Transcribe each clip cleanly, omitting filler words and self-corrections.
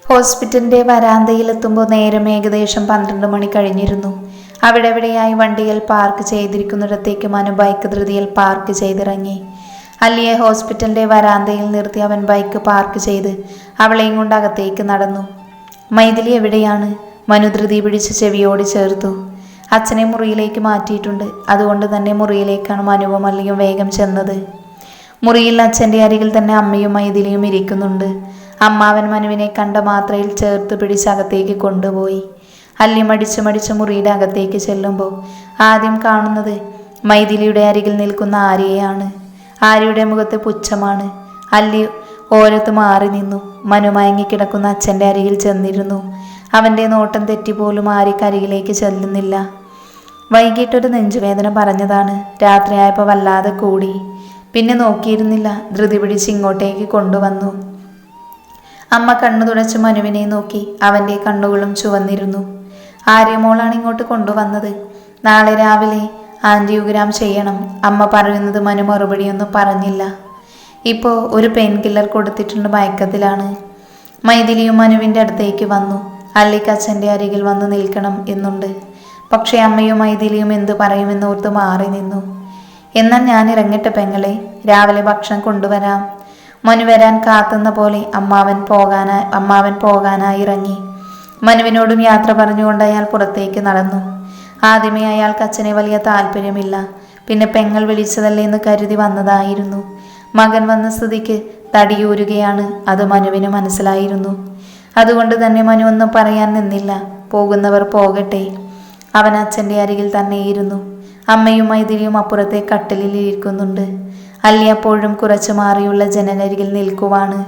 ഹോസ്പിറ്റലിന്റെ വരാന്തയിലെത്തുമ്പോൾ നേരം ഏകദേശം 12 മണി കഴിഞ്ഞിരുന്നു. അവിടെവിടെയായി വണ്ടികൾ പാർക്ക് ചെയ്തിരിക്കുന്നിടത്തേക്ക് മനു ബൈക്ക് ധൃതിയിൽ പാർക്ക് ചെയ്തിറങ്ങി. അല്ലിയെ ഹോസ്പിറ്റലിന്റെ വരാന്തയിൽ നിർത്തി അവൻ ബൈക്ക് പാർക്ക് ചെയ്ത് അവളെയും കൊണ്ട് അകത്തേക്ക് നടന്നു. മൈഥിലി എവിടെയാണ്? മനു ധൃതി പിടിച്ച് ചെവിയോട് ചേർത്തു. അച്ഛനെ മുറിയിലേക്ക് മാറ്റിയിട്ടുണ്ട്. അതുകൊണ്ട് തന്നെ മുറിയിലേക്കാണ് മനുവും അല്ലിയും വേഗം ചെന്നത്. മുറിയിൽ അച്ഛൻ്റെ അരികിൽ തന്നെ അമ്മയും മൈഥിലിയും ഇരിക്കുന്നുണ്ട്. അമ്മാവൻ മനുവിനെ കണ്ട മാത്രയിൽ ചേർത്ത് പിടിച്ച് അകത്തേക്ക് കൊണ്ടുപോയി. അല്ലി മടിച്ച് മുറിയുടെ അകത്തേക്ക് ചെല്ലുമ്പോൾ ആദ്യം കാണുന്നത് മൈഥിലിയുടെ അരികിൽ നിൽക്കുന്ന ആര്യയാണ്. ആര്യയുടെ മുഖത്ത് പുച്ഛമാണ്. അല്ലി ഓരത്ത് മാറി നിന്നു. മനു മയങ്ങിക്കിടക്കുന്ന അച്ഛൻ്റെ അരികിൽ ചെന്നിരുന്നു. അവൻ്റെ നോട്ടം തെറ്റിപ്പോലും ആര്യക്കരികിലേക്ക് ചെല്ലുന്നില്ല. വൈകിട്ടൊരു നെഞ്ചുവേദന പറഞ്ഞതാണ്. രാത്രിയായപ്പോൾ വല്ലാതെ കൂടി. പിന്നെ നോക്കിയിരുന്നില്ല. ധൃതി പിടിച്ച് ഇങ്ങോട്ടേക്ക് കൊണ്ടുവന്നു. അമ്മ കണ്ണു തുടച്ച് മനുവിനെ നോക്കി. അവൻ്റെ കണ്ണുകളും ചുവന്നിരുന്നു. ആര്യമോളാണ് ഇങ്ങോട്ട് കൊണ്ടുവന്നത്. നാളെ രാവിലെ ആൻറ്റിയോഗ്രാം ചെയ്യണം. അമ്മ പറയുന്നത് മനു മറുപടിയൊന്നും പറഞ്ഞില്ല. ഇപ്പോൾ ഒരു പെയിൻ കില്ലർ കൊടുത്തിട്ടുണ്ട്, മയക്കത്തിലാണ്. മൈഥിലിയും മനുവിൻ്റെ അടുത്തേക്ക് വന്നു. അല്ലിക്ക് അച്ഛൻ്റെ അരികിൽ വന്ന് നിൽക്കണം എന്നുണ്ട്. പക്ഷേ അമ്മയും മൈഥിലിയും എന്തു പറയുമെന്നോർത്ത് മാറി നിന്നു. എന്നാൽ ഞാൻ ഇറങ്ങട്ടെ പെങ്ങളെ, രാവിലെ ഭക്ഷണം കൊണ്ടുവരാം. മനു വരാൻ കാത്തുന്ന പോലെ അമ്മാവൻ പോകാനായി ഇറങ്ങി. മനുവിനോടും യാത്ര പറഞ്ഞുകൊണ്ട് അയാൾ പുറത്തേക്ക് നടന്നു. ആദ്യമേ അയാൾക്ക് അച്ഛനെ വലിയ താല്പര്യമില്ല. പിന്നെ പെങ്ങൾ വിളിച്ചതല്ലേ എന്ന് കരുതി വന്നതായിരുന്നു. മകൻ വന്ന സ്ഥിതിക്ക് തടിയൂരുകയാണ്, അത് മനുവിന് മനസ്സിലായിരുന്നു. അതുകൊണ്ട് തന്നെ മനു ഒന്നും പറയാൻ നിന്നില്ല. പോകുന്നവർ പോകട്ടെ. അവൻ അച്ഛൻ്റെ അരികിൽ തന്നെ ഇരുന്നു. അമ്മയും മൈഥിലിയും അപ്പുറത്തെ കട്ടിലിൽ ഇരിക്കുന്നുണ്ട്. അല്ലി അപ്പോഴും കുറച്ചു മാറിയുള്ള ജനലരികിൽ നിൽക്കുവാണ്.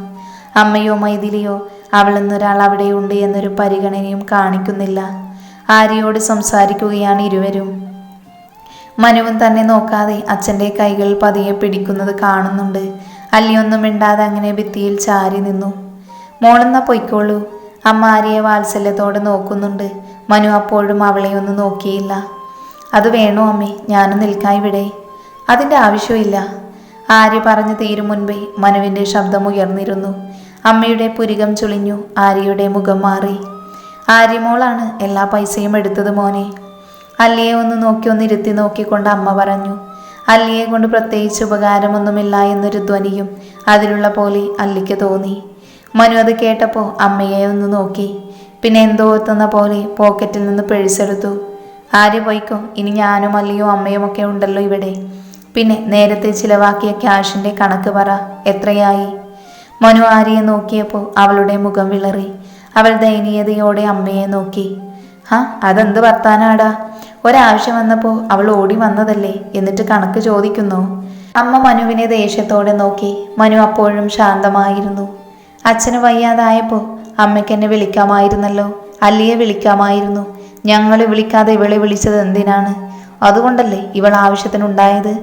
അമ്മയോ മൈഥിലിയോ അവളെന്നൊരാൾ അവിടെയുണ്ട് എന്നൊരു പരിഗണനയും കാണിക്കുന്നില്ല. ആര്യയോട് സംസാരിക്കുകയാണ് ഇരുവരും. മനുവും തന്നെ നോക്കാതെ അച്ഛൻ്റെ കൈകൾ പതിയെ പിടിക്കുന്നത് കാണുന്നുണ്ട്. അല്ലിയൊന്നും മിണ്ടാതെ അങ്ങനെ ഭിത്തിയിൽ ചാരി നിന്നു. മോളെന്നാ പൊയ്ക്കോളൂ. അമ്മ ആര്യയെ വാത്സല്യത്തോടെ നോക്കുന്നുണ്ട്. മനു അപ്പോഴും അവളെ ഒന്നും നോക്കിയില്ല. അത് വേണോ അമ്മേ? ഞാനും നിൽക്കാം ഇവിടെ. അതിൻ്റെ ആവശ്യമില്ല. ആര്യ പറഞ്ഞു തീരും മുൻപേ മനുവിൻ്റെ ശബ്ദം ഉയർന്നിരുന്നു. അമ്മയുടെ പുരികം ചുളിഞ്ഞു. ആര്യയുടെ മുഖം മാറി. ആര്യമോളാണ് എല്ലാ പൈസയും എടുത്തത് മോനെ. അല്ലിയെ ഒന്ന് ഇരുത്തി നോക്കിക്കൊണ്ട് അമ്മ പറഞ്ഞു. അല്ലിയെ കൊണ്ട് പ്രത്യേകിച്ച് ഉപകാരമൊന്നുമില്ല എന്നൊരു ധ്വനിയും അതിലുള്ള പോലെ അല്ലിക്ക് തോന്നി. മനു അത് കേട്ടപ്പോൾ അമ്മയെ ഒന്ന് നോക്കി. പിന്നെ എന്തോ എത്തുന്ന പോലെ പോക്കറ്റിൽ നിന്ന് പേഴ്സെടുത്തു. ആര്യ പോയിക്കോ, ഇനി ഞാനും അല്ലിയും അമ്മയും ഒക്കെ ഉണ്ടല്ലോ ഇവിടെ. പിന്നെ നേരത്തെ ചിലവാക്കിയ ക്യാഷിൻ്റെ കണക്ക് പറ, എത്രയായി? മനു ആര്യയെ നോക്കിയപ്പോൾ അവളുടെ മുഖം വിളറി. അവൾ ദയനീയതയോടെ അമ്മയെ നോക്കി. അതെന്ത് വർത്താനാടാ? ഒരാവശ്യം വന്നപ്പോൾ അവൾ ഓടി വന്നതല്ലേ, എന്നിട്ട് കണക്ക് ചോദിക്കുന്നോ? അമ്മ മനുവിനെ ദേഷ്യത്തോടെ നോക്കി. മനു അപ്പോഴും ശാന്തമായിരുന്നു. അച്ഛന് വയ്യാതായപ്പോൾ അമ്മയ്ക്ക് എന്നെ വിളിക്കാമായിരുന്നല്ലോ, അല്ലിയെ വിളിക്കാമായിരുന്നു. ഞങ്ങളെ വിളിക്കാതെ ഇവളെ വിളിച്ചത് എന്തിനാണ്? അതുകൊണ്ടല്ലേ ഇവൾ ആവശ്യത്തിനുണ്ടായത്.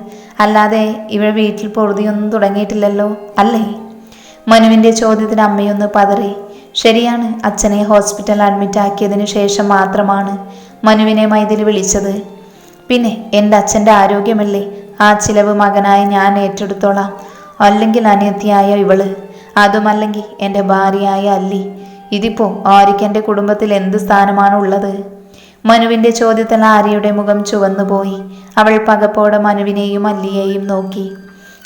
അല്ലാതെ ഇവൾ വീട്ടിൽ പൊറുതിയൊന്നും തുടങ്ങിയിട്ടില്ലല്ലോ, അല്ലേ? മനുവിൻ്റെ ചോദ്യത്തിന് അമ്മയൊന്ന് പതറി. ശരിയാണ്, അച്ഛനെ ഹോസ്പിറ്റലിൽ അഡ്മിറ്റ് ആക്കിയതിനു ശേഷം മാത്രമാണ് മനുവിനെ മൈഥിലി വിളിച്ചത്. പിന്നെ എൻ്റെ അച്ഛൻ്റെ ആരോഗ്യമല്ലേ, ആ ചിലവ് മകനായി ഞാൻ ഏറ്റെടുത്തോളാം. അല്ലെങ്കിൽ അനിയത്തിയായ ഇവള്, അതുമല്ലെങ്കിൽ എൻ്റെ ഭാര്യയായ അല്ലി. ഇതിപ്പോൾ ആര്യയ്ക്ക് എൻ്റെ കുടുംബത്തിൽ എന്ത് സ്ഥാനമാണ് ഉള്ളത്? മനുവിൻ്റെ ചോദ്യത്തിൽ ആര്യയുടെ മുഖം ചുവന്നുപോയി. അവൾ പകപ്പോടെ മനുവിനെയും അല്ലിയെയും നോക്കി.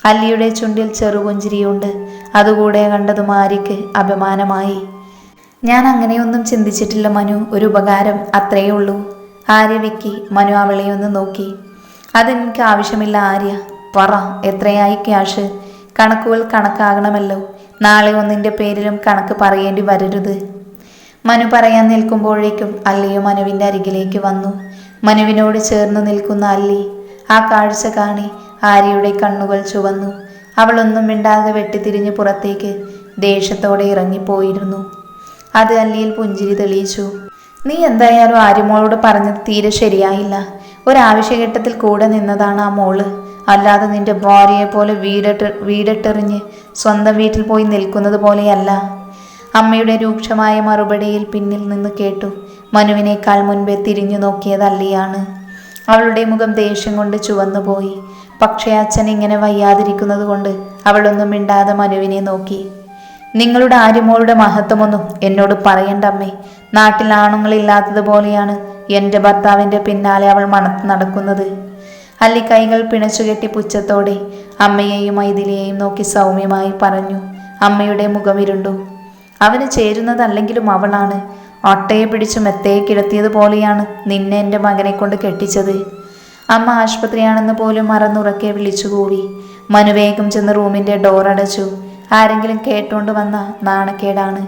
അല്ലിയുടെ ചുണ്ടിൽ ചെറുപുഞ്ചിരിയുണ്ട്. അതുകൂടെ കണ്ടതും ആര്യയ്ക്ക് അഭിമാനമായി. ഞാൻ അങ്ങനെയൊന്നും ചിന്തിച്ചിട്ടില്ല മനു, ഒരു ഉപകാരം, അത്രയേ ഉള്ളൂ. ആര്യ വിക്കി. മനു അവളെ ഒന്ന് നോക്കി. അതെനിക്ക് ആവശ്യമില്ല ആര്യ. പറ, എത്രയായി ക്യാഷ്? കണക്കുകൾ കണക്കാകണമല്ലോ. നാളെ ഒന്നിൻ്റെ പേരിലും കണക്ക് പറയേണ്ടി വരരുത്. മനു പറയാൻ നിൽക്കുമ്പോഴേക്കും അല്ലിയും മനുവിൻ്റെ അരികിലേക്ക് വന്നു. മനുവിനോട് ചേർന്ന് നിൽക്കുന്ന അല്ലി. ആ കാഴ്ച കാണി ആര്യയുടെ കണ്ണുകൾ ചുവന്നു. അവളൊന്നും മിണ്ടാതെ വെട്ടിത്തിരിഞ്ഞ് പുറത്തേക്ക് ദേഷ്യത്തോടെ ഇറങ്ങിപ്പോയിരുന്നു. അത് അല്ലിയിൽ പുഞ്ചിരി തെളിയിച്ചു. നീ എന്തായാലും ആര്യമോളോട് പറഞ്ഞത് തീരെ ശരിയായില്ല. ഒരാവശ്യഘട്ടത്തിൽ കൂടെ നിന്നതാണ് ആ മോള്. അല്ലാതെ നിന്റെ ഭാര്യയെ പോലെ വീടെട്ടെറിഞ്ഞ് സ്വന്തം വീട്ടിൽ പോയി നിൽക്കുന്നത് പോലെയല്ല. അമ്മയുടെ രൂക്ഷമായ മറുപടിയിൽ പിന്നിൽ നിന്ന് കേട്ടു. മനുവിനേക്കാൾ മുൻപേ തിരിഞ്ഞു നോക്കിയത് അല്ലിയാണ്. അവളുടെ മുഖം ദേഷ്യം കൊണ്ട് ചുവന്നുപോയി. പക്ഷേ അച്ഛൻ ഇങ്ങനെ വയ്യാതിരിക്കുന്നത് കൊണ്ട് അവളൊന്നും മിണ്ടാതെ മനുവിനെ നോക്കി. നിങ്ങളുടെ ആര്യമോളുടെ മഹത്വമൊന്നും എന്നോട് പറയണ്ട അമ്മേ. നാട്ടിൽ ആണുങ്ങളില്ലാത്തതുപോലെയാണ് എൻ്റെ ഭർത്താവിൻ്റെ പിന്നാലെ അവൾ മണത്ത് നടക്കുന്നത്. അല്ലി കൈകൾ പിണച്ചുകെട്ടി പുച്ഛത്തോടെ അമ്മയെയും മൈഥിലിയെയും നോക്കി സൗമ്യമായി പറഞ്ഞു. അമ്മയുടെ മുഖം ഇരുണ്ടു. അവന് ചേരുന്നതല്ലെങ്കിലും അവളാണ്. ഒട്ടയെ പിടിച്ചു മെത്തയെ കിടത്തിയതുപോലെയാണ് നിന്നെ എൻ്റെ മകനെ കൊണ്ട് കെട്ടിച്ചത്. അമ്മ ആശുപത്രിയാണെന്ന് പോലും മറന്നുറക്കെ വിളിച്ചുകൂവി. മനു വേഗം ചെന്ന് റൂമിൻ്റെ ഡോർ അടച്ചു. ആരെങ്കിലും കേട്ടുകൊണ്ട് വന്ന നാണക്കേടാണ്.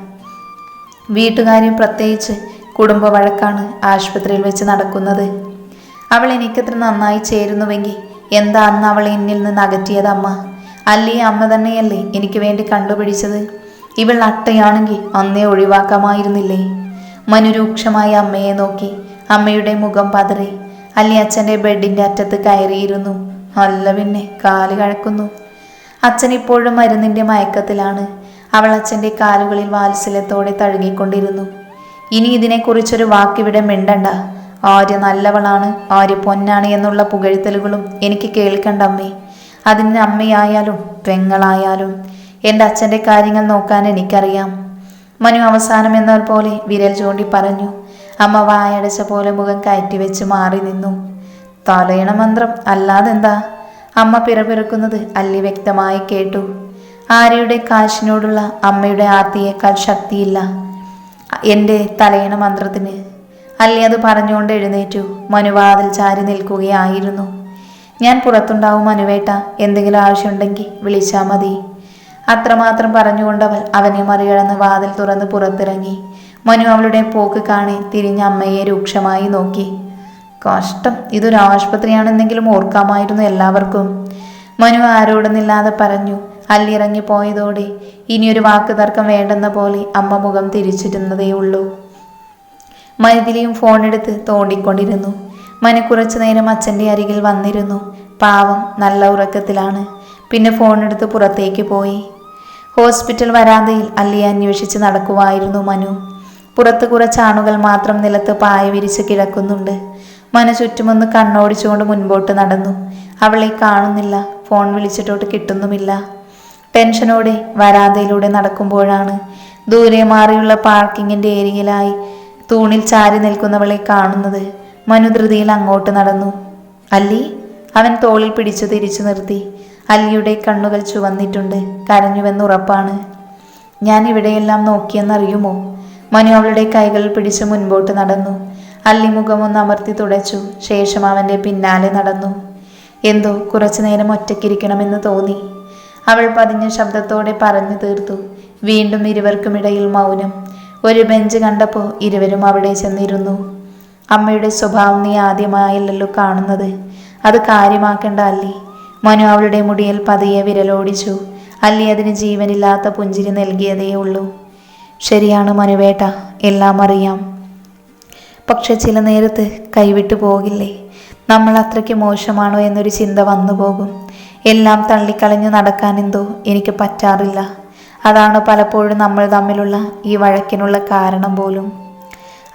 വീട്ടുകാരും പ്രത്യേകിച്ച് കുടുംബ വഴക്കാണ് ആശുപത്രിയിൽ വെച്ച് നടക്കുന്നത്. അവൾ എനിക്കത്ര നന്നായി ചേരുന്നുവെങ്കിൽ എന്താ അന്ന് അവളെ എന്നിൽ നിന്ന് അകറ്റിയത് അമ്മ? അല്ലി അമ്മ തന്നെയല്ലേ എനിക്ക് വേണ്ടി കണ്ടുപിടിച്ചത്? ഇവൾ അട്ടയാണെങ്കിൽ അന്നേ ഒഴിവാക്കാമായിരുന്നില്ലേ? മനു രൂക്ഷമായി അമ്മയെ നോക്കി. അമ്മയുടെ മുഖം പതറി. അല്ലി അച്ഛൻ്റെ ബെഡിൻ്റെ അറ്റത്ത് കയറിയിരുന്നു. അല്ല പിന്നെ കാല് കഴക്കുന്നു. അച്ഛൻ ഇപ്പോഴും മരുന്നിൻ്റെ മയക്കത്തിലാണ്. അവൾ അച്ഛൻ്റെ കാലുകളിൽ വാത്സല്യത്തോടെ തഴുകിക്കൊണ്ടിരുന്നു. ഇനി ഇതിനെക്കുറിച്ചൊരു വാക്കിവിടെ മിണ്ടണ്ട. ആര്യ നല്ലവളാണ്, ആര്യ പൊന്നാണ് എന്നുള്ള പുകഴ്ത്തലുകളും എനിക്ക് കേൾക്കണ്ട അമ്മേ. അതിന് അമ്മയായാലും പെങ്ങളായാലും എൻ്റെ അച്ഛൻ്റെ കാര്യങ്ങൾ നോക്കാൻ എനിക്കറിയാം. മനു അവസാനം എന്നാൽ പോലെ വിരൽ ചൂണ്ടി പറഞ്ഞു. അമ്മ വായടച്ച പോലെ മുഖം കയറ്റി വെച്ച് മാറി നിന്നു. തലയണ മന്ത്രം അല്ലാതെന്താ? അമ്മ പിറപിറക്കുന്നത് അല്ലി വ്യക്തമായി കേട്ടു. ആര്യയുടെ കാശിനോടുള്ള അമ്മയുടെ ആർത്തിയേക്കാൾ ശക്തിയില്ല എൻ്റെ തലയണ മന്ത്രത്തിന്. അല്ലി അത് പറഞ്ഞുകൊണ്ട് എഴുന്നേറ്റു. മനുവാതിൽ ചാരി നിൽക്കുകയായിരുന്നു. ഞാൻ പുറത്തുണ്ടാവും മനുവേട്ട, എന്തെങ്കിലും ആവശ്യമുണ്ടെങ്കിൽ വിളിച്ചാൽ മതി. അത്രമാത്രം പറഞ്ഞുകൊണ്ടവൾ അവനെ മറികടന്ന് വാതിൽ തുറന്ന് പുറത്തിറങ്ങി. മനു അവളുടെ പോക്ക് കാണി തിരിഞ്ഞ അമ്മയെ രൂക്ഷമായി നോക്കി. കഷ്ടം, ഇതൊരു ആശുപത്രിയാണെന്നെങ്കിലും ഓർക്കാമായിരുന്നു എല്ലാവർക്കും. മനു ആരോടുന്നില്ലാതെ പറഞ്ഞു. അല്ലിറങ്ങി പോയതോടെ ഇനിയൊരു വാക്ക് തർക്കം വേണ്ടെന്ന പോലെ അമ്മ മുഖം തിരിച്ചിരുന്നതേ ഉള്ളൂ. മൈഥിലിയും ഫോണെടുത്ത് തോണ്ടിക്കൊണ്ടിരുന്നു. മനു കുറച്ചു നേരം അച്ഛൻ്റെ അരികിൽ വന്നിരുന്നു. പാവം നല്ല ഉറക്കത്തിലാണ്. പിന്നെ ഫോണെടുത്ത് പുറത്തേക്ക് പോയി. ഹോസ്പിറ്റൽ വരാന്തയിൽ അല്ലിയെ അന്വേഷിച്ച് നടക്കുവായിരുന്നു മനു. പുറത്ത് കുറച്ചാണുകൾ മാത്രം നിലത്ത് പായ വിരിച്ച് കിടക്കുന്നുണ്ട്. മനു ചുറ്റുമൊന്ന് കണ്ണോടിച്ചുകൊണ്ട് മുൻപോട്ട് നടന്നു. അവളെ കാണുന്നില്ല. ഫോൺ വിളിച്ചിട്ടോട്ട് കിട്ടുന്നുമില്ല. ടെൻഷനോടെ വരാന്തയിലൂടെ നടക്കുമ്പോഴാണ് ദൂരെ മാറിയുള്ള പാർക്കിങ്ങിൻ്റെ ഏരിയയിലായി തൂണിൽ ചാരി നിൽക്കുന്നവളെ കാണുന്നത്. മനു ധൃതിയിൽ അങ്ങോട്ട് നടന്നു. അല്ലി? അവൻ തോളിൽ പിടിച്ചു തിരിച്ചു നിർത്തി. അല്ലിയുടെ കണ്ണുകൾ ചുവന്നിട്ടുണ്ട്. കരഞ്ഞുവെന്നുറപ്പാണ്. ഞാൻ ഇവിടെയെല്ലാം നോക്കിയെന്നറിയുമോ? മനു അവളുടെ കൈകൾ പിടിച്ച് മുൻപോട്ട് നടന്നു. അല്ലി മുഖമൊന്ന് അമർത്തി തുടച്ചു. ശേഷം അവൻ്റെ പിന്നാലെ നടന്നു. എന്തോ കുറച്ചു നേരം ഒറ്റയ്ക്കിരിക്കണമെന്ന് തോന്നി. അവൾ പതിഞ്ഞ ശബ്ദത്തോടെ പറഞ്ഞു തീർത്തു. വീണ്ടും ഇരുവർക്കുമിടയിൽ മൗനം. ഒരു ബെഞ്ച് കണ്ടപ്പോൾ ഇരുവരും അവിടെ ചെന്നിരുന്നു. അമ്മയുടെ സ്വഭാവം നീ ആദ്യമായല്ലോ കാണുന്നത്. അത് കാര്യമാക്കേണ്ട അല്ലി. മനു അവളുടെ മുടിയിൽ പതിയെ വിരലോടിച്ചു. അല്ലി അതിന് ജീവനില്ലാത്ത പുഞ്ചിരി നൽകിയതേ ഉള്ളൂ. ശരിയാണ് മനുവേട്ട, എല്ലാം അറിയാം. പക്ഷെ ചില നേരത്ത് കൈവിട്ടു പോകില്ലേ? നമ്മൾ അത്രയ്ക്ക് മോശമാണോ എന്നൊരു ചിന്ത വന്നു പോകും. എല്ലാം തള്ളിക്കളഞ്ഞു നടക്കാൻ എന്തോ എനിക്ക് പറ്റാറില്ല. അതാണ് പലപ്പോഴും നമ്മൾ തമ്മിലുള്ള ഈ വഴക്കിനുള്ള കാരണം പോലും.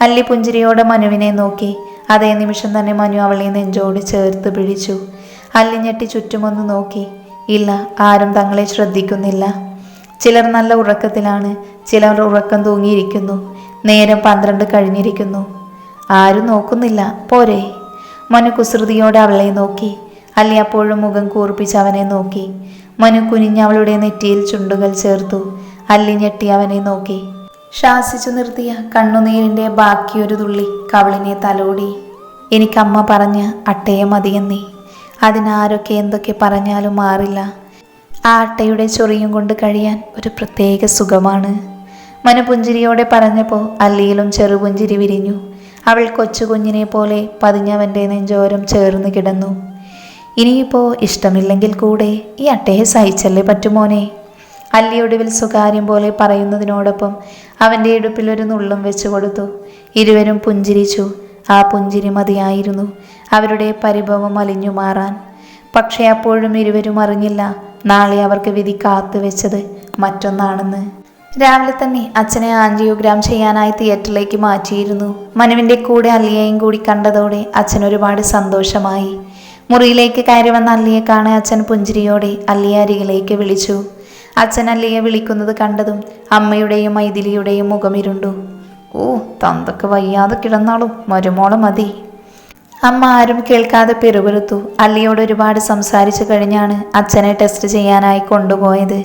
അല്ലി പുഞ്ചിരിയോടെ മനുവിനെ നോക്കി. അതേ നിമിഷം തന്നെ മനു അവളെ നെഞ്ചോട് ചേർത്ത് പിടിച്ചു. അല്ലി ഞെട്ടി ചുറ്റുമൊന്ന് നോക്കി. ഇല്ല, ആരും തങ്ങളെ ശ്രദ്ധിക്കുന്നില്ല. ചിലർ നല്ല ഉറക്കത്തിലാണ്, ചിലർ ഉറക്കം തൂങ്ങിയിരിക്കുന്നു. നേരം 12 കഴിഞ്ഞിരിക്കുന്നു. ആരും നോക്കുന്നില്ല, പോരെ? മനു കുസൃതിയോടെ അവളെ നോക്കി. അല്ലി അപ്പോഴും മുഖം കൂർപ്പിച്ച് അവനെ നോക്കി. മനു കുനിഞ്ഞ് അവളുടെ നെറ്റിയിൽ ചുണ്ടുകൾ ചേർത്തു. അല്ലി ഞെട്ടി അവനെ നോക്കി. ശാസിച്ചു നിർത്തിയ കണ്ണുനീരിൻ്റെ ബാക്കിയൊരു തുള്ളി കവളിനെ തലോടി. എനിക്കമ്മ പറഞ്ഞ അട്ടയെ മതിയെന്നേ. അതിനാരൊക്കെ എന്തൊക്കെ പറഞ്ഞാലും മാറില്ല. ആ അട്ടയുടെ ചൊറിയും കൊണ്ട് കഴിയാൻ ഒരു പ്രത്യേക സുഖമാണ്. മനു പുഞ്ചിരിയോടെ പറഞ്ഞപ്പോൾ അല്ലിയിലും ചെറുപുഞ്ചിരി വിരിഞ്ഞു. അവൾ കൊച്ചു കുഞ്ഞിനെ പോലെ പതിഞ്ഞവൻ്റെ നെഞ്ചോരം ചേർന്ന് കിടന്നു. ഇനിയിപ്പോൾ ഇഷ്ടമില്ലെങ്കിൽ കൂടെ ഈ അട്ടയെ സഹിച്ചല്ലേ പറ്റുമോനെ? അല്ലിയൊടുവിൽ സ്വകാര്യം പോലെ പറയുന്നതിനോടൊപ്പം അവൻ്റെ ഇടുപ്പിൽ ഒരു നുള്ളും വെച്ചു കൊടുത്തു. ഇരുവരും പുഞ്ചിരിച്ചു. ആ പുഞ്ചിരി മതിയായിരുന്നു അവരുടെ പരിഭവം അലിഞ്ഞു മാറാൻ. പക്ഷേ അപ്പോഴും ഇരുവരും അറിഞ്ഞില്ല നാളെ അവർക്ക് വിധി കാത്തുവെച്ചത് മറ്റൊന്നാണെന്ന്. രാവിലെ തന്നെ അച്ഛനെ ആൻജിയോഗ്രാം ചെയ്യാനായി തിയേറ്ററിലേക്ക് മാറ്റിയിരുന്നു. മനുവിൻ്റെ കൂടെ അല്ലിയെയും കൂടി കണ്ടതോടെ അച്ഛൻ ഒരുപാട് സന്തോഷമായി. മുറിയിലേക്ക് കയറി വന്ന അല്ലിയെ കാണാൻ അച്ഛൻ പുഞ്ചിരിയോടെ അല്ലിയെ അരികിലേക്ക് വിളിച്ചു. അച്ഛൻ അല്ലിയെ വിളിക്കുന്നത് കണ്ടതും അമ്മയുടെയും മൈഥിലിയുടെയും മുഖമിരുണ്ടു. ഓ, തന്തൊക്കെ വയ്യാതെ കിടന്നാളും മരുമോളെ മതി. അമ്മ ആരും കേൾക്കാതെ പിറുപിറുത്തു. അല്ലിയോട് ഒരുപാട് സംസാരിച്ചു കഴിഞ്ഞാണ് അച്ഛനെ ടെസ്റ്റ് ചെയ്യാനായി കൊണ്ടുപോയത്.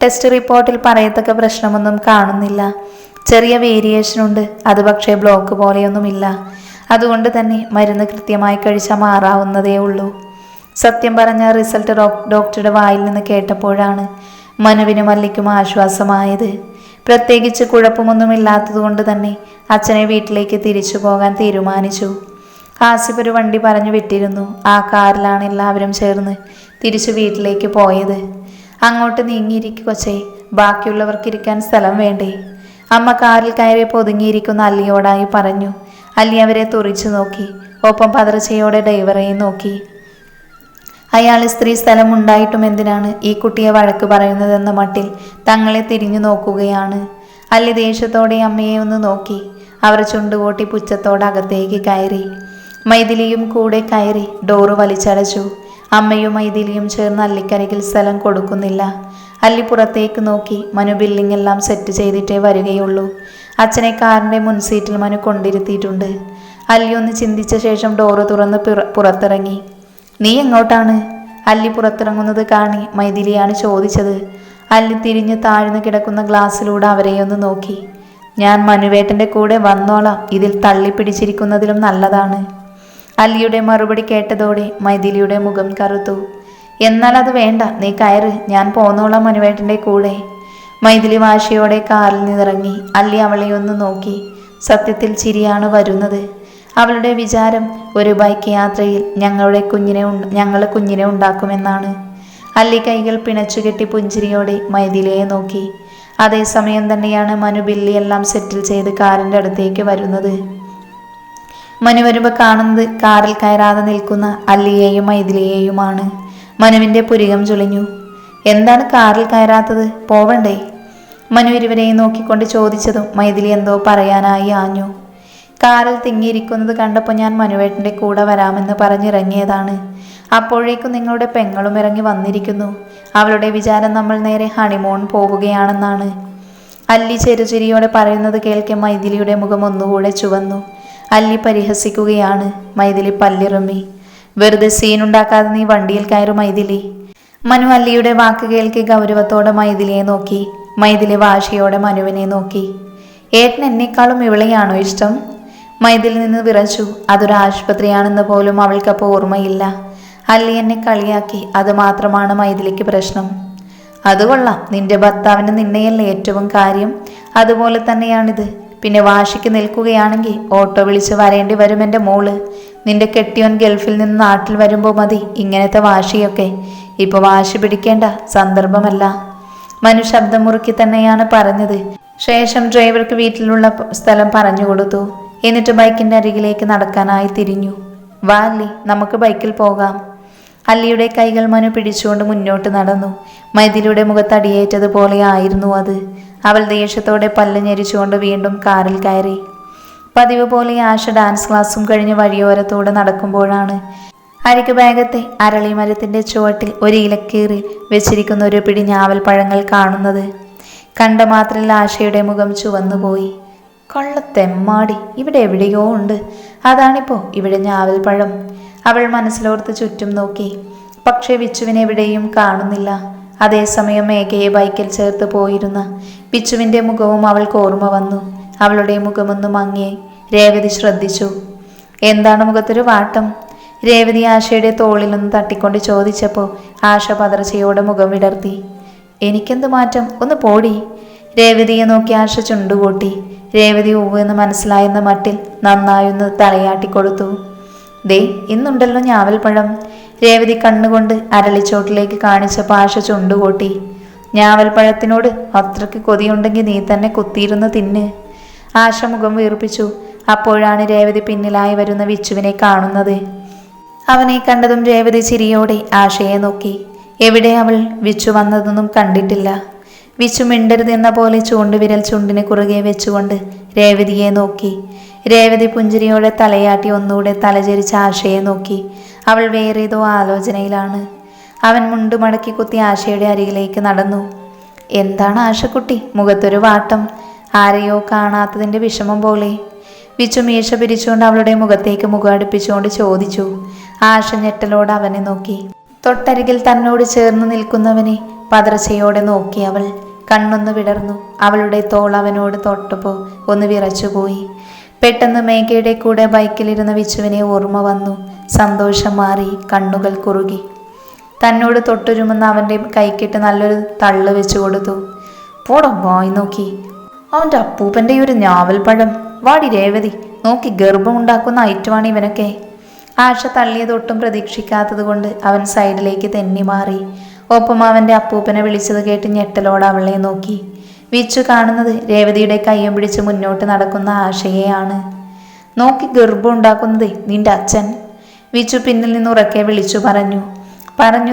ടെസ്റ്റ് റിപ്പോർട്ടിൽ പറയത്തക്ക പ്രശ്നമൊന്നും കാണുന്നില്ല. ചെറിയ വേരിയേഷൻ ഉണ്ട്, അത് പക്ഷേ ബ്ലോക്ക് പോലെയൊന്നുമില്ല. അതുകൊണ്ട് തന്നെ മരുന്ന് കൃത്യമായി കഴിച്ചാൽ മാറാവുന്നതേ ഉള്ളൂ. സത്യം പറഞ്ഞ റിസൾട്ട് ഡോക്ടറുടെ വായിൽ നിന്ന് കേട്ടപ്പോഴാണ് മനുവിനും അല്ലിക്കും ആശ്വാസമായത്. പ്രത്യേകിച്ച് കുഴപ്പമൊന്നുമില്ലാത്തതുകൊണ്ട് തന്നെ അച്ഛനെ വീട്ടിലേക്ക് തിരിച്ചു പോകാൻ തീരുമാനിച്ചു. ആസിഫ് ഒരു വണ്ടി പറഞ്ഞു വിട്ടിരുന്നു. ആ കാറിലാണ് എല്ലാവരും ചേർന്ന് തിരിച്ചു വീട്ടിലേക്ക് പോയത്. അങ്ങോട്ട് നീങ്ങിയിരിക്കു കൊച്ചേ, ബാക്കിയുള്ളവർക്ക് ഇരിക്കാൻ സ്ഥലം വേണ്ടേ? അമ്മ കാറിൽ കയറി പൊതുങ്ങിയിരിക്കുന്ന അല്ലിയോടായി പറഞ്ഞു. അല്ലി അവരെ തുറിച്ചു നോക്കി. ഒപ്പം പതർച്ചയോടെ ഡ്രൈവറെയും നോക്കി. അയാൾ സ്ത്രീ സ്ഥലം ഉണ്ടായിട്ടും എന്തിനാണ് ഈ കുട്ടിയെ വഴക്ക് പറയുന്നതെന്ന മട്ടിൽ തങ്ങളെ തിരിഞ്ഞു നോക്കുകയാണ്. അല്ലി ദേഷ്യത്തോടെ അമ്മയെ ഒന്ന് നോക്കി. അവർ ചുണ്ടുകൂട്ടി പുച്ഛത്തോടെ അകത്തേക്ക് കയറി. മൈഥിലിയും കൂടെ കയറി ഡോറ് വലിച്ചടച്ചു. അമ്മയും മൈഥിലിയും ചേർന്ന് അല്ലിക്കരികിൽ സ്ഥലം കൊടുക്കുന്നില്ല. അല്ലി പുറത്തേക്ക് നോക്കി. മനു ബില്ലിംഗ് എല്ലാം സെറ്റ് ചെയ്തിട്ടേ വരികയുള്ളൂ. അച്ഛനെ കാറിൻ്റെ മുൻസീറ്റിൽ മനു കൊണ്ടിരുത്തിയിട്ടുണ്ട്. അല്ലി ഒന്ന് ചിന്തിച്ച ശേഷം ഡോറ് തുറന്ന് പുറത്തിറങ്ങി. നീ എങ്ങോട്ടാണ്? അല്ലി പുറത്തിറങ്ങുന്നത് കാണി മൈഥിലിയാണ് ചോദിച്ചത്. അല്ലി തിരിഞ്ഞ് താഴ്ന്നു കിടക്കുന്ന ഗ്ലാസ്സിലൂടെ അവരെയൊന്ന് നോക്കി. ഞാൻ മനുവേട്ടൻ്റെ കൂടെ വന്നോളാം, ഇതിൽ തള്ളിപ്പിടിച്ചിരിക്കുന്നതിലും നല്ലതാണ്. അല്ലിയുടെ മറുപടി കേട്ടതോടെ മൈഥിലിയുടെ മുഖം കറുത്തു. എന്നാൽ അത് വേണ്ട, നീ കയറ്, ഞാൻ പോന്നോളാം മനുവേട്ടൻ്റെ കൂടെ. മൈഥിലി വാശിയോടെ കാറിൽ നിന്നിറങ്ങി. അല്ലി അവളെ ഒന്ന് നോക്കി. സത്യത്തിൽ ചിരിയാണ് വരുന്നത്. അവളുടെ വിചാരം ഒരു ബൈക്ക് യാത്രയിൽ ഞങ്ങൾ കുഞ്ഞിനെ ഉണ്ടാക്കുമെന്നാണ്. അല്ലി കൈകൾ പിണച്ചുകെട്ടി പുഞ്ചിരിയോടെ മൈഥിലിയെ നോക്കി. അതേസമയം തന്നെയാണ് മനു ബില്ലിയെല്ലാം സെറ്റിൽ ചെയ്ത് കാറിൻ്റെ അടുത്തേക്ക് വരുന്നത്. മനു വരുമ്പോൾ കാണുന്നത് കാറിൽ കയറാതെ നിൽക്കുന്ന അല്ലിയെയും മൈഥിലിയെയുമാണ്. മനുവിൻ്റെ പുരികം ചുളിഞ്ഞു. എന്താണ് കാറിൽ കയറാത്തത്? പോവണ്ടേ? മനു ഇരുവരെയും നോക്കിക്കൊണ്ട് ചോദിച്ചതും മൈഥിലി എന്തോ പറയാനായി ആഞ്ഞു. കാറിൽ തിങ്ങിയിരിക്കുന്നത് കണ്ടപ്പോൾ ഞാൻ മനുവേട്ടൻ്റെ കൂടെ വരാമെന്ന് പറഞ്ഞിറങ്ങിയതാണ്. അപ്പോഴേക്കും നിങ്ങളുടെ പെങ്ങളും ഇറങ്ങി വന്നിരിക്കുന്നു. അവളുടെ വിചാരം നമ്മൾ നേരെ ഹണിമൂൺ പോവുകയാണെന്നാണ്. അല്ലി ചെറുചിരിയോടെ പറയുന്നത് കേൾക്കെ മൈഥിലിയുടെ മുഖം ഒന്നുകൂടെ ചുവന്നു. അല്ലി പരിഹസിക്കുകയാണ്. മൈഥിലി പല്ലിറുമ്മി. വെറുതെ സീനുണ്ടാക്കാതെ നീ വണ്ടിയിൽ കയറും മൈഥിലി. മനു അല്ലിയുടെ വാക്ക് കേൾക്കെ ഗൗരവത്തോടെ മൈഥിലിയെ നോക്കി. മൈഥിലി വാശിയോടെ മനുവിനെ നോക്കി. ഏട്ടൻ എന്നെക്കാളും ഇവളെയാണോ ഇഷ്ടം? മൈഥിലി നിന്ന് വിറച്ചു. അതൊരു ആശുപത്രിയാണെന്ന് പോലും അവൾക്കപ്പോൾ ഓർമ്മയില്ല. അല്ലി എന്നെ കളിയാക്കി, അത് മാത്രമാണ് മൈഥിലിക്ക് പ്രശ്നം. അതുകൊള്ളാം, നിന്റെ ഭർത്താവിന് നിന്നെയല്ലേ ഏറ്റവും കാര്യം. അതുപോലെ തന്നെയാണിത്. പിന്നെ വാശിക്ക് നിൽക്കുകയാണെങ്കിൽ ഓട്ടോ വിളിച്ച് വരേണ്ടി വരും എൻ്റെ മോള്. നിന്റെ കെട്ടിയോൻ ഗൾഫിൽ നിന്ന് നാട്ടിൽ വരുമ്പോൾ മതി ഇങ്ങനത്തെ വാശിയൊക്കെ. ഇപ്പോൾ വാശി പിടിക്കേണ്ട സന്ദർഭമല്ല. മനു ശബ്ദം മുറുക്കി തന്നെയാണ് പറഞ്ഞത്. ശേഷം ഡ്രൈവർക്ക് വീട്ടിലുള്ള സ്ഥലം പറഞ്ഞു കൊടുത്തു. എന്നിട്ട് ബൈക്കിൻ്റെ അരികിലേക്ക് നടക്കാനായി തിരിഞ്ഞു. വാ അല്ലി, നമുക്ക് ബൈക്കിൽ പോകാം. അല്ലിയുടെ കൈകൾ മനു പിടിച്ചുകൊണ്ട് മുന്നോട്ട് നടന്നു. മൈഥിലിയുടെ മുഖത്തടിയേറ്റതുപോലെ ആയിരുന്നു അത്. അവൾ ദേഷ്യത്തോടെ പല്ല് ഞെരിച്ചുകൊണ്ട് വീണ്ടും കാറിൽ കയറി. പതിവ് പോലെ ആശ ഡാൻസ് ക്ലാസ്സും കഴിഞ്ഞ് വഴിയോരത്തോടെ നടക്കുമ്പോഴാണ് അരികു ഭാഗത്തെ അരളിമരത്തിൻ്റെ ചുവട്ടിൽ ഒരു ഇലക്കീറിൽ വെച്ചിരിക്കുന്ന ഒരു പിടി ഞാവൽ പഴങ്ങൾ കാണുന്നത്. കണ്ട മാത്രയിൽ ആശയുടെ മുഖം ചുവന്നുപോയി. കള്ളത്തെമ്മാടി, ഇവിടെ എവിടെയോ ഉണ്ട്. അതാണിപ്പോൾ ഇവിടെ ഞാവൽ പഴം. അവൾ മനസ്സിലോർത്ത് ചുറ്റും നോക്കി. പക്ഷേ വിച്ചുവിനെ എവിടെയും കാണുന്നില്ല. അതേസമയം മേഘയെ ബൈക്കിൽ ചേർത്ത് പോയിരുന്ന വിച്ചുവിൻ്റെ മുഖവും അവൾക്ക് ഓർമ്മ വന്നു. അവളുടെ മുഖമൊന്ന് മങ്ങിയെ രേവതി ശ്രദ്ധിച്ചു. എന്താണ് മുഖത്തൊരു വാട്ടം? രേവതി ആശയുടെ തോളിലൊന്ന് തട്ടിക്കൊണ്ട് ചോദിച്ചപ്പോൾ ആശ പതർച്ചയോടെ മുഖം വിടർത്തി. എനിക്കെന്ത് മാറ്റം? ഒന്ന് പോടി. രേവതിയെ നോക്കി ആശ ചുണ്ടുകൂട്ടി. രേവതി ഊവ് എന്ന് മനസ്സിലായെന്ന മട്ടിൽ നന്നായൊന്ന് തലയാട്ടിക്കൊടുത്തു. ദേ, ഇന്നുണ്ടല്ലോ ഞാവൽ പഴം. രേവതി കണ്ണുകൊണ്ട് അരളിച്ചോട്ടിലേക്ക് കാണിച്ചപ്പോൾ ആശ ചുണ്ടുകൂട്ടി. ഞാവൽ പഴത്തിനോട് അത്രയ്ക്ക് കൊതിയുണ്ടെങ്കിൽ നീ തന്നെ കുത്തിയിരുന്ന് തിന്ന്. ആശ മുഖം വീർപ്പിച്ചു. അപ്പോഴാണ് രേവതി പിന്നിലായി വരുന്ന വിച്ചുവിനെ കാണുന്നത്. അവനെ കണ്ടതും രേവതി ചിരിയോടെ ആശയെ നോക്കി. എവിടെ അവൾ? വിച്ചു വന്നതൊന്നും കണ്ടിട്ടില്ല. വിച്ചു മിണ്ടരുതെന്ന പോലെ ചൂണ്ടുവിരൽ ചുണ്ടിന് കുറുകെ വെച്ചുകൊണ്ട് രേവതിയെ നോക്കി. രേവതി പുഞ്ചിരിയോടെ തലയാട്ടി ഒന്നുകൂടെ തലചരിച്ച് ആശയെ നോക്കി. അവൾ വേറേതോ ആലോചനയിലാണ്. അവൻ മുണ്ടു മടക്കി കുത്തി ആശയുടെ അരികിലേക്ക് നടന്നു. എന്താണ് ആശക്കുട്ടി? മുഖത്തൊരു വാട്ടം. ആരെയോ കാണാത്തതിൻ്റെ വിഷമം പോലെ. വിച്ചു മീശ പിരിച്ചുകൊണ്ട് അവളുടെ മുഖത്തേക്ക് മുഖം അടുപ്പിച്ചുകൊണ്ട് ചോദിച്ചു. ആശ ഞെട്ടലോട് അവനെ നോക്കി. തൊട്ടരികിൽ തന്നോട് ചേർന്ന് നിൽക്കുന്നവനെ പതർച്ചയോടെ നോക്കി അവൾ. കണ്ണൊന്ന് വിടർന്നു. അവളുടെ തോൾ അവനോട് തൊട്ടപ്പോൾ ഒന്ന് വിറച്ചുപോയി. പെട്ടെന്ന് മേഘയുടെ കൂടെ ബൈക്കിലിരുന്ന വിച്ചുവിനെ ഓർമ്മ വന്നു. സന്തോഷം മാറി, കണ്ണുകൾ കുറുകി. തന്നോട് തൊട്ടുരുമെന്ന് അവൻ്റെ കൈക്കിട്ട് നല്ലൊരു തള്ളു വെച്ചു കൊടുത്തു. പോടോ വായി നോക്കി. അവൻ്റെ അപ്പൂപ്പൻ്റെ ഒരു ഞാവൽ പഴം. വാടി രേവതി, നോക്കി ഗർഭമുണ്ടാക്കുന്ന ഐറ്റമാണ് ഇവനൊക്കെ. ആശ തള്ളിയതൊട്ടും പ്രതീക്ഷിക്കാത്തത് കൊണ്ട് അവൻ സൈഡിലേക്ക് തെന്നി മാറി. ഒപ്പം അവൻ്റെ അപ്പൂപ്പനെ വിളിച്ചത് കേട്ട് ഞെട്ടലോടെ അവളെ നോക്കി. വിച്ചു കാണുന്നത് രേവതിയുടെ കയ്യും പിടിച്ച് മുന്നോട്ട് നടക്കുന്ന ആശയെയാണ്. നോക്കി ഗർഭം ഉണ്ടാക്കുന്നത് നിന്റെ അച്ഛൻ. വിച്ചു പിന്നിൽ നിന്ന് ഉറക്കെ വിളിച്ചു പറഞ്ഞു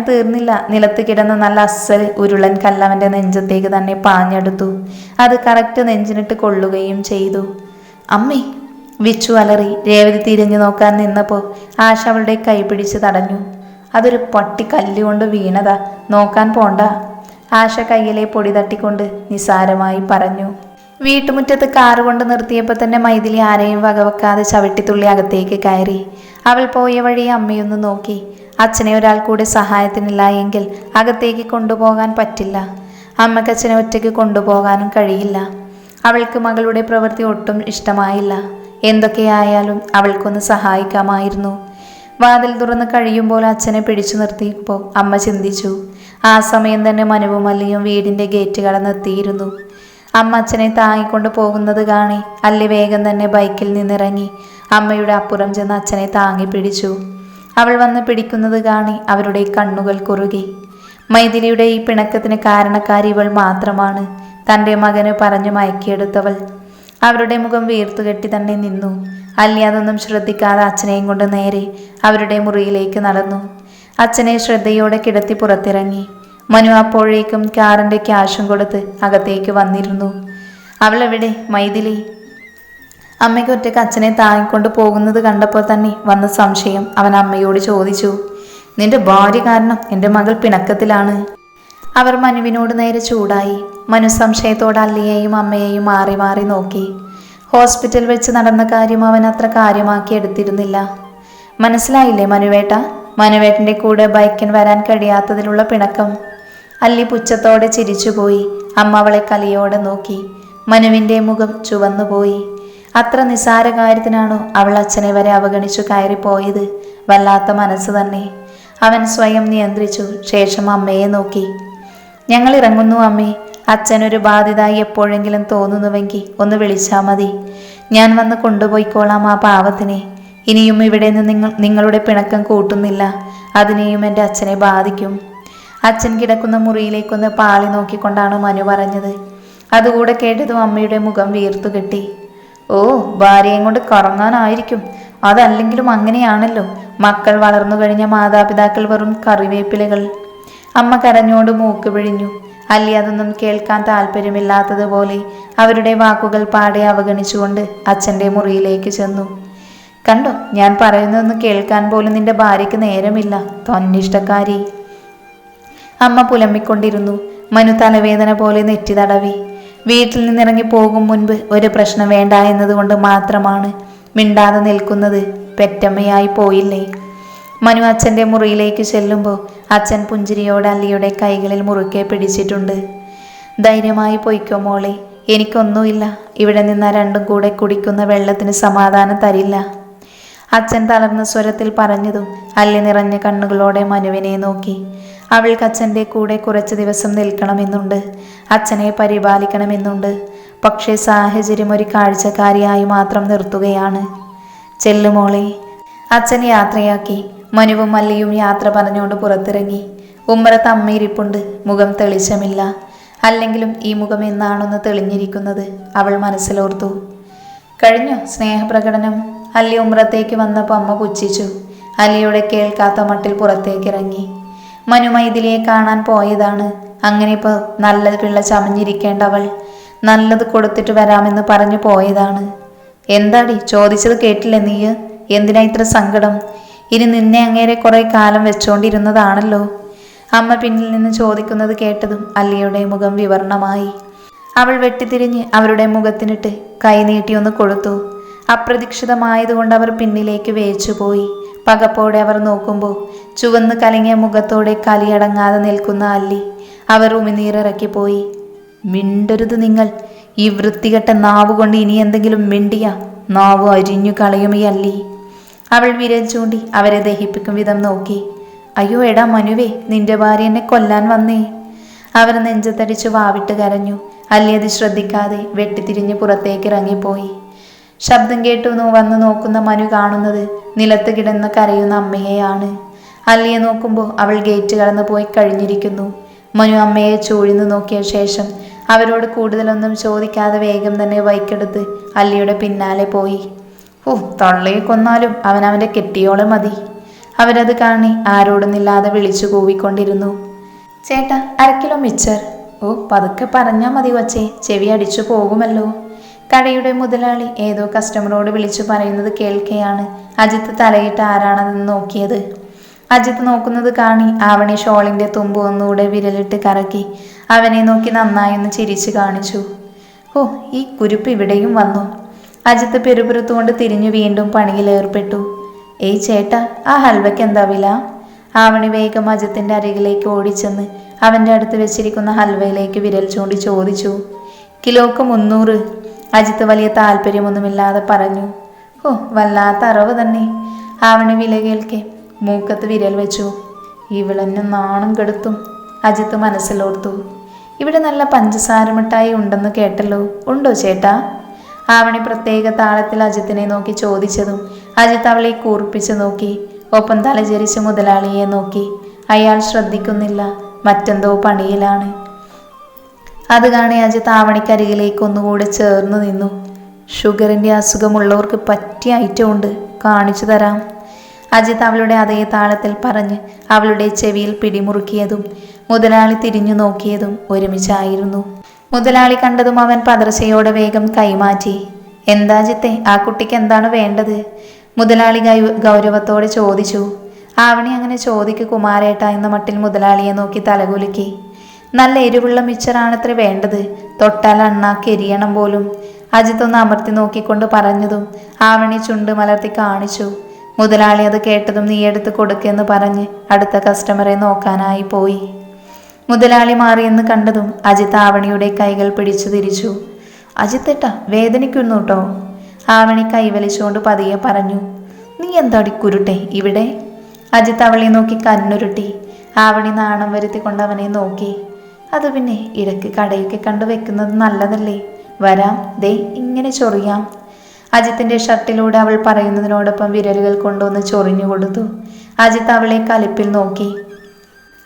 തീർന്നില്ല. നിലത്ത് കിടന്ന നല്ല അസ്സൽ ഉരുളൻ കല്ലവൻ്റെ നെഞ്ചത്തേക്ക് തന്നെ പാഞ്ഞെടുത്തു. അത് കറക്റ്റ് നെഞ്ചിനിട്ട് കൊള്ളുകയും ചെയ്തു. അമ്മേ, വിച്ചു അലറി. രേവതി തിരിഞ്ഞു നോക്കാൻ നിന്നപ്പോൾ ആശ അവളുടെ കൈ പിടിച്ച് തടഞ്ഞു. അതൊരു പട്ടി കല്ലുകൊണ്ട് വീണതാ, നോക്കാൻ പോണ്ട. ആശ കയ്യിലെ പൊടി തട്ടിക്കൊണ്ട് നിസാരമായി പറഞ്ഞു. വീട്ടുമുറ്റത്ത് കാറ് കൊണ്ട് നിർത്തിയപ്പോൾ തന്നെ മൈഥിലി ആരെയും വകവെക്കാതെ ചവിട്ടിത്തുള്ളി അകത്തേക്ക് കയറി. അവൾ പോയ വഴി അമ്മയൊന്ന് നോക്കി. അച്ഛനെ ഒരാൾ കൂടെ സഹായത്തിനില്ല എങ്കിൽ അകത്തേക്ക് കൊണ്ടുപോകാൻ പറ്റില്ല. അമ്മയ്ക്ക് അച്ഛനെ ഒറ്റയ്ക്ക് കൊണ്ടുപോകാനും കഴിയില്ല. അവൾക്ക് മകളുടെ പ്രവൃത്തി ഒട്ടും ഇഷ്ടമായില്ല. എന്തൊക്കെയായാലും അവൾക്കൊന്ന് സഹായിക്കാമായിരുന്നു. വാതിൽ തുറന്ന് കഴിയുമ്പോൾ അച്ഛനെ പിടിച്ചു നിർത്തിയപ്പോൾ അമ്മ ചിന്തിച്ചു. ആ സമയം തന്നെ മനുവും മല്ലിയും വീടിൻ്റെ ഗേറ്റ് കടന്നെത്തിയിരുന്നു. അമ്മ അച്ഛനെ താങ്ങിക്കൊണ്ട് പോകുന്നത് കാണി അല്ലി വേഗം തന്നെ ബൈക്കിൽ നിന്നിറങ്ങി അമ്മയുടെ അപ്പുറം ചെന്ന് അച്ഛനെ താങ്ങി പിടിച്ചു. അവൾ വന്ന് പിടിക്കുന്നത് കാണി അവരുടെ കണ്ണുകൾ കുറുകി. മൈഥിലിയുടെ ഈ പിണക്കത്തിന് കാരണക്കാരി ഇവൾ മാത്രമാണ്. തൻ്റെ മകന് പറഞ്ഞു മയക്കിയെടുത്തവൾ. അവരുടെ മുഖം വീർത്തുകെട്ടി തന്നെ നിന്നു. അല്ലി അതൊന്നും ശ്രദ്ധിക്കാതെ അച്ഛനെയും കൊണ്ട് നേരെ അവരുടെ മുറിയിലേക്ക് നടന്നു. അച്ഛനെ ശ്രദ്ധയോടെ കിടത്തി പുറത്തിറങ്ങി. മനു അപ്പോഴേക്കും കാറിൻ്റെ ക്യാഷും കൊടുത്ത് അകത്തേക്ക് വന്നിരുന്നു. അവളെവിടെ മൈഥിലി? അമ്മയ്ക്ക് ഒറ്റയ്ക്ക് അച്ഛനെ താങ്ങിക്കൊണ്ട് പോകുന്നത് കണ്ടപ്പോൾ തന്നെ വന്ന സംശയം അവൻ അമ്മയോട് ചോദിച്ചു. നിന്റെ ഭാര്യ കാരണം എൻ്റെ മകൾ പിണക്കത്തിലാണ്. അവർ മനുവിനോട് നേരെ ചൂടായി. മനു സംശയത്തോടെ അല്ലിയെയും അമ്മയെയും മാറി മാറി നോക്കി. ഹോസ്പിറ്റൽ വെച്ച് നടന്ന കാര്യം അവൻ അത്ര കാര്യമാക്കി എടുത്തിരുന്നില്ല. മനസ്സിലായില്ലേ മനുവേട്ട? മനുവേട്ടൻ്റെ കൂടെ ബൈക്കിന് വരാൻ കഴിയാത്തതിലുള്ള പിണക്കം. അല്ലി പുച്ഛത്തോടെ ചിരിച്ചുപോയി. അമ്മ അവളെ കലിയോടെ നോക്കി. മനുവിൻ്റെ മുഖം ചുവന്നുപോയി. അത്ര നിസാര കാര്യത്തിനാണോ അവൾ അച്ഛനെ വരെ അവഗണിച്ചു കയറിപ്പോയത്? വല്ലാത്ത മനസ്സ് തന്നെ. അവൻ സ്വയം നിയന്ത്രിച്ചു. ശേഷം അമ്മയെ നോക്കി. ഞങ്ങൾ ഇറങ്ങുന്നു അമ്മേ. അച്ഛനൊരു ബാധ്യതയായി എപ്പോഴെങ്കിലും തോന്നുന്നുവെങ്കിൽ ഒന്ന് വിളിച്ചാൽ മതി. ഞാൻ വന്ന് കൊണ്ടുപോയിക്കോളാം ആ പാവത്തിനെ. ഇനിയും ഇവിടെ നിന്ന് നിങ്ങളുടെ പിണക്കം കൂട്ടുന്നില്ല. അതിനെയും എൻ്റെ അച്ഛനെ ബാധിക്കും. അച്ഛൻ കിടക്കുന്ന മുറിയിലേക്കൊന്ന് പാളി നോക്കിക്കൊണ്ടാണ് മനു പറഞ്ഞത്. അതുകൂടെ കേട്ടതും അമ്മയുടെ മുഖം വീർത്തുകെട്ടി. ഓ, ഭാര്യയും കൊണ്ട് കറങ്ങാനായിരിക്കും. അതല്ലെങ്കിലും അങ്ങനെയാണല്ലോ. മക്കൾ വളർന്നു കഴിഞ്ഞ മാതാപിതാക്കൾ വെറും കറിവേപ്പിലകൾ. അമ്മ കരഞ്ഞോണ്ട് മൂക്ക് പിഴിഞ്ഞു. അല്ലി അതൊന്നും കേൾക്കാൻ താല്പര്യമില്ലാത്തതുപോലെ അവരുടെ വാക്കുകൾ പാടെ അവഗണിച്ചുകൊണ്ട് അച്ഛൻ്റെ മുറിയിലേക്ക് ചെന്നു. കണ്ടോ, ഞാൻ പറയുന്നതൊന്ന് കേൾക്കാൻ പോലും നിന്റെ ഭാര്യയ്ക്ക് നേരമില്ല, തന്നിഷ്ടക്കാരി. അമ്മ പുലമ്മിക്കൊണ്ടിരുന്നു. മനു തലവേദന പോലെ നെറ്റി തടവി. വീട്ടിൽ നിന്നിറങ്ങി പോകും മുൻപ് ഒരു പ്രശ്നം വേണ്ട എന്നതുകൊണ്ട് മാത്രമാണ് മിണ്ടാതെ നിൽക്കുന്നത്. പെറ്റമ്മയായി പോയില്ലേ? മനു അച്ഛൻ്റെ മുറിയിലേക്ക് ചെല്ലുമ്പോൾ അച്ഛൻ പുഞ്ചിരിയോടെ അല്ലിയുടെ കൈകളിൽ മുറുക്കെ പിടിച്ചിട്ടുണ്ട്. ധൈര്യമായി പൊയ്ക്കോ മോളെ, എനിക്കൊന്നുമില്ല. ഇവിടെ നിന്ന് രണ്ടും കൂടെ കുടിക്കുന്ന വെള്ളത്തിന് സമാധാനം തരില്ല. അച്ഛൻ തളർന്ന സ്വരത്തിൽ പറഞ്ഞതും അല്ലി നിറഞ്ഞ കണ്ണുകളോടെ മനുവിനെ നോക്കി. അവൾക്ക് അച്ഛൻ്റെ കൂടെ കുറച്ച് ദിവസം നിൽക്കണമെന്നുണ്ട്. അച്ഛനെ പരിപാലിക്കണമെന്നുണ്ട്. പക്ഷേ സാഹചര്യം ഒരു കാഴ്ചക്കാരിയായി മാത്രം നിർത്തുകയാണ്. ചെല്ലുമോളെ. അച്ഛൻ യാത്രയാക്കി. മനുവും മല്ലിയും യാത്ര പറഞ്ഞുകൊണ്ട് പുറത്തിറങ്ങി. ഉമ്മറത്ത് അമ്മയിരിപ്പുണ്ട്. മുഖം തെളിച്ചമില്ല. അല്ലെങ്കിലും ഈ മുഖം എന്നാണൊന്ന് തെളിഞ്ഞിരിക്കുന്നത് അവൾ മനസ്സിലോർത്തു. കഴിഞ്ഞു സ്നേഹപ്രകടനം. അല്ലി ഉമ്മറത്തേക്ക് വന്നപ്പോൾ അമ്മ പുച്ഛിച്ചു. അല്ലിയുടെ കേൾക്കാത്ത മട്ടിൽ പുറത്തേക്കിറങ്ങി. മനു മൈഥിലിയെ കാണാൻ പോയതാണ്. അങ്ങനെ ഇപ്പോൾ നല്ല പിള്ള ചമഞ്ഞിരിക്കേണ്ടവൾ നല്ലത് കൊടുത്തിട്ട് വരാമെന്ന് പറഞ്ഞു പോയതാണ്. എന്താടി ചോദിച്ചത് കേട്ടില്ലേ നീ? എന്തിനാ ഇത്ര സങ്കടം? ഇനി നിന്നെ അങ്ങേരെ കുറെ കാലം വെച്ചോണ്ടിരുന്നതാണല്ലോ. അമ്മ പിന്നിൽ നിന്ന് ചോദിക്കുന്നത് കേട്ടതും അല്ലിയുടെ മുഖം വിവർണമായി. അവൾ വെട്ടിത്തിരിഞ്ഞ് അവരുടെ മുഖത്തിനിട്ട് കൈനീട്ടിയൊന്ന് കൊടുത്തു. അപ്രതീക്ഷിതമായതുകൊണ്ട് അവർ പിന്നിലേക്ക് വേച്ചുപോയി. പകപ്പോടെ അവർ നോക്കുമ്പോൾ ചുവന്ന് കലങ്ങിയ മുഖത്തോടെ കലിയടങ്ങാതെ നിൽക്കുന്ന അല്ലി. അവർ ഉമിനീറിറക്കിപ്പോയി. മിണ്ടരുത് നിങ്ങൾ. ഈ വൃത്തികെട്ട നാവ് കൊണ്ട് ഇനി എന്തെങ്കിലും മിണ്ടിയ നാവ് അരിഞ്ഞു കളയും ഈ അല്ലി. അവൾ വിരൽ ചൂണ്ടി അവരെ ദഹിപ്പിക്കും വിധം നോക്കി. അയ്യോ എടാ മനുവേ, നിന്റെ ഭാര്യ എന്നെ കൊല്ലാൻ വന്നേ. അവർ നെഞ്ചത്തടിച്ചു വാവിട്ട് കരഞ്ഞു. അല്ലി അത് ശ്രദ്ധിക്കാതെ വെട്ടിത്തിരിഞ്ഞ് പുറത്തേക്ക് ഇറങ്ങിപ്പോയി. ശബ്ദം കേട്ടു വന്നു നോക്കുന്ന മനു കാണുന്നത് നിലത്ത് കിടന്ന് കരയുന്ന അമ്മയെയാണ്. അല്ലിയെ നോക്കുമ്പോൾ അവൾ ഗേറ്റ് കടന്നു പോയി കഴിഞ്ഞിരിക്കുന്നു. മനു അമ്മയെ ചൂഴ്ന്നു നോക്കിയ ശേഷം അവരോട് കൂടുതലൊന്നും ചോദിക്കാതെ വേഗം തന്നെ ബൈക്കെടുത്ത് അല്ലിയുടെ പിന്നാലെ പോയി. തള്ളയെ കൊന്നാലും അവനവൻ്റെ കെട്ടിയോളം മതി. അവരത് കാണി ആരോടൊന്നില്ലാതെ വിളിച്ചു കൂവിക്കൊണ്ടിരുന്നു. ചേട്ടാ, 1/2 കിലോ മിച്ചർ. പതുക്കെ പറഞ്ഞാൽ മതി കൊച്ചേ, ചെവി അടിച്ചു പോകുമല്ലോ. കടയുടെ മുതലാളി ഏതോ കസ്റ്റമറോട് വിളിച്ചു പറയുന്നത് കേൾക്കെയാണ് അജിത്ത് തലയിട്ട് ആരാണതെന്ന് നോക്കിയത്. അജിത്ത് നോക്കുന്നത് കാണി ആവണി ഷോളിൻ്റെ തുമ്പ് ഒന്നുകൂടെ വിരലിട്ട് കറക്കി അവനെ നോക്കി നന്നായി ഒന്ന് ചിരിച്ചു കാണിച്ചു. ഈ കുരുപ്പ് ഇവിടെയും വന്നു. അജിത്ത് പെരുപുറത്തുകൊണ്ട് തിരിഞ്ഞു വീണ്ടും പണിയിലേർപ്പെട്ടു. ഏയ് ചേട്ടാ, ആ ഹൽവയ്ക്ക് എന്താ വില? ആവണി വേഗം അജിത്തിൻ്റെ അരികിലേക്ക് ഓടിച്ചെന്ന് അവൻ്റെ അടുത്ത് വെച്ചിരിക്കുന്ന ഹൽവയിലേക്ക് വിരൽ ചൂണ്ടി ചോദിച്ചു. കിലോക്ക് 300. അജിത്ത് വലിയ താല്പര്യമൊന്നുമില്ലാതെ പറഞ്ഞു. വല്ലാത്ത അറിവ് തന്നെ. ആവണി വില കേൾക്കെ മൂക്കത്ത് വിരൽ വെച്ചു. ഇവളെന്നെ നാണം കെടുത്തും, അജിത്ത് മനസ്സിലോർത്തു. ഇവിടെ നല്ല പഞ്ചസാര മിഠായി ഉണ്ടെന്ന് കേട്ടല്ലോ, ഉണ്ടോ ചേട്ടാ? ആവണി പ്രത്യേക താളത്തിൽ അജിത്തിനെ നോക്കി ചോദിച്ചതും അജിത്ത് അവളെ കൂർപ്പിച്ചു നോക്കി. ഒപ്പം തലചരിച്ച് മുതലാളിയെ നോക്കി. അയാൾ ശ്രദ്ധിക്കുന്നില്ല, മറ്റെന്തോ പണിയിലാണ്. അത് കാണി അജിത്ത് ആവണിക്കരികിലേക്ക് ഒന്നുകൂടെ ചേർന്ന് നിന്നു. ഷുഗറിൻ്റെ അസുഖമുള്ളവർക്ക് പറ്റിയ ഐറ്റം ഉണ്ട്, കാണിച്ചു തരാം. അജിത്ത് അവളുടെ അതേ താളത്തിൽ പറഞ്ഞ് അവളുടെ ചെവിയിൽ പിടിമുറുക്കിയതും മുതലാളി തിരിഞ്ഞു നോക്കിയതും ഒരുമിച്ചായിരുന്നു. മുതലാളി കണ്ടതും അവൻ പതർച്ചയോടെ വേഗം കൈമാറ്റി. എന്താ അജിത്തെ, ആ കുട്ടിക്ക് എന്താണ് വേണ്ടത്? മുതലാളി ഗൗരവത്തോടെ ചോദിച്ചു. ആവണി അങ്ങനെ ചോദിക്ക് കുമാരേട്ട എന്ന മട്ടിൽ മുതലാളിയെ നോക്കി തലകുലുക്കി. നല്ല എരിവുള്ള മിച്ചറാണത്ര വേണ്ടത്, തൊട്ടാൽ അണ്ണാക്ക് എരിയണം പോലും. അജിത്ത് ഒന്ന് അമർത്തി നോക്കിക്കൊണ്ട് പറഞ്ഞതും ആവണി ചുണ്ട് മലർത്തി കാണിച്ചു. മുതലാളി അത് കേട്ടതും നീ എടുത്ത് കൊടുക്കെന്ന് പറഞ്ഞ് അടുത്ത കസ്റ്റമറെ നോക്കാനായി പോയി. മുതലാളി മാറിയെന്ന് കണ്ടതും അജിത്ത് ആവണിയുടെ കൈകൾ പിടിച്ചു തിരിച്ചു. അജിത്തേട്ട, വേദനിക്കുന്നു കേട്ടോ. ആവണി കൈവലിച്ചുകൊണ്ട് പതിയെ പറഞ്ഞു. നീ എന്താടി കുരുട്ടെ ഇവിടെ? അജിത്ത് അവളെ നോക്കി കണ്ണുരുട്ടി. ആവണി നാണം വരുത്തിക്കൊണ്ട് അവനെ നോക്കി. അത് പിന്നെ ഇടയ്ക്ക് കടയൊക്കെ കണ്ടു വെക്കുന്നത് നല്ലതല്ലേ? വരാം, ദേ ഇങ്ങനെ ചൊറിയാം. അജിത്തിൻ്റെ ഷർട്ടിലൂടെ അവൾ പറയുന്നതിനോടൊപ്പം വിരലുകൾ കൊണ്ടൊന്ന് ചൊറിഞ്ഞു കൊടുത്തു. അജിത്ത് അവളെ കലിപ്പിൽ നോക്കി.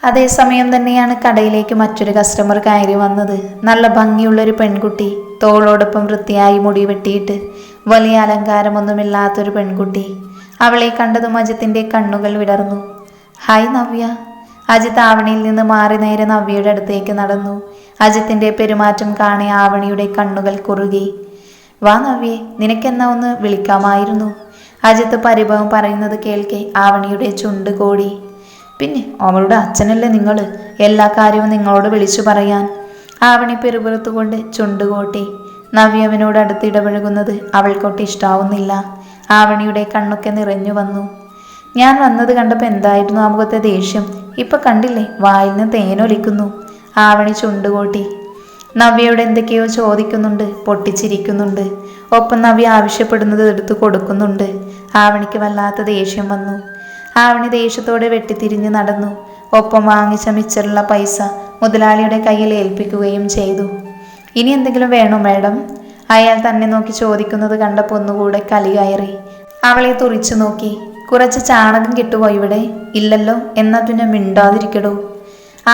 അതേസമയം തന്നെയാണ് കടയിലേക്ക് മറ്റൊരു കസ്റ്റമർ കയറി വന്നത്. നല്ല ഭംഗിയുള്ളൊരു പെൺകുട്ടി, തോളോടൊപ്പം വൃത്തിയായി മുടി വെട്ടിയിട്ട് വലിയ അലങ്കാരമൊന്നുമില്ലാത്തൊരു പെൺകുട്ടി. അവളെ കണ്ടതും അജിത്തിൻ്റെ കണ്ണുകൾ വിടർന്നു. ഹായ് നവ്യ. അജിത്ത് ആവണിയിൽ നിന്ന് മാറി നേരെ നവ്യയുടെ അടുത്തേക്ക് നടന്നു. അജിത്തിൻ്റെ പെരുമാറ്റം കാണി ആവണിയുടെ കണ്ണുകൾ കുറുകി. വാ നവ്യേ, നിനക്കെന്നാ ഒന്ന് വിളിക്കാമായിരുന്നു. അജിത്ത് പരിഭവം പറയുന്നത് കേൾക്കെ ആവണിയുടെ ചുണ്ട് കോടി. പിന്നെ അവളുടെ അച്ഛനല്ലേ നിങ്ങൾ, എല്ലാ കാര്യവും നിങ്ങളോട് വിളിച്ചു പറയാൻ. ആവണി പെരുപുറത്തുകൊണ്ട് ചുണ്ട് കോട്ടി. നവ്യ അവനോട് അടുത്ത് ഇടപഴകുന്നത് അവൾക്കൊട്ട് ഇഷ്ടാവുന്നില്ല. ആവണിയുടെ കണ്ണൊക്കെ നിറഞ്ഞു വന്നു. ഞാൻ വന്നത് കണ്ടപ്പോൾ എന്തായിരുന്നു ആ മുഖത്തെ ദേഷ്യം? ഇപ്പൊ കണ്ടില്ലേ, വായിൽ നിന്ന് തേനൊലിക്കുന്നു. ആവണി ചുണ്ടുകൂട്ടി. നവ്യയോട് എന്തൊക്കെയോ ചോദിക്കുന്നുണ്ട്, പൊട്ടിച്ചിരിക്കുന്നുണ്ട്. ഒപ്പം നവ്യ ആവശ്യപ്പെടുന്നത് എടുത്തു കൊടുക്കുന്നുണ്ട്. ആവണിക്ക് വല്ലാത്ത ദേഷ്യം വന്നു. ആവണി ദേഷ്യത്തോടെ വെട്ടിത്തിരിഞ്ഞ് നടന്നു. ഒപ്പം വാങ്ങിച്ച മിച്ചറുള്ള പൈസ മുതലാളിയുടെ കയ്യിൽ ഏൽപ്പിക്കുകയും ചെയ്തു. ഇനി എന്തെങ്കിലും വേണോ മാഡം? അയാൾ തന്നെ നോക്കി ചോദിക്കുന്നത് കണ്ടപ്പോൾ ഒന്നുകൂടെ കലി കയറി. അവളെ തുറിച്ചു നോക്കി. കുറച്ച് ചാണകം കിട്ടുമോ ഇവിടെ? ഇല്ലല്ലോ, എന്നാൽ പിന്നെ മിണ്ടാതിരിക്കടോ.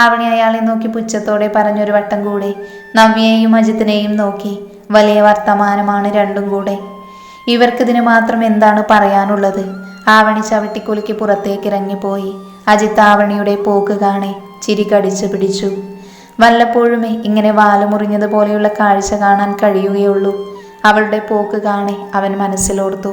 ആവണി അയാളെ നോക്കി പുച്ഛത്തോടെ പറഞ്ഞൊരു വട്ടം കൂടെ നവ്യയെയും അജിത്തിനെയും നോക്കി. വലിയ വർത്തമാനമാണ് രണ്ടും കൂടെ. ഇവർക്കിതിന് മാത്രം എന്താണ് പറയാനുള്ളത്? ആവണി ചവിട്ടിക്കുലുക്കി പുറത്തേക്ക് ഇറങ്ങിപ്പോയി. അജിത്ത് ആവണിയുടെ പോക്ക് കാണെ ചിരി കടിച്ചു പിടിച്ചു. വല്ലപ്പോഴുമേ ഇങ്ങനെ വാലുമുറിഞ്ഞതുപോലെയുള്ള കാഴ്ച കാണാൻ കഴിയുകയുള്ളൂ. അവളുടെ പോക്ക് കാണെ അവൻ മനസ്സിലോർത്തു.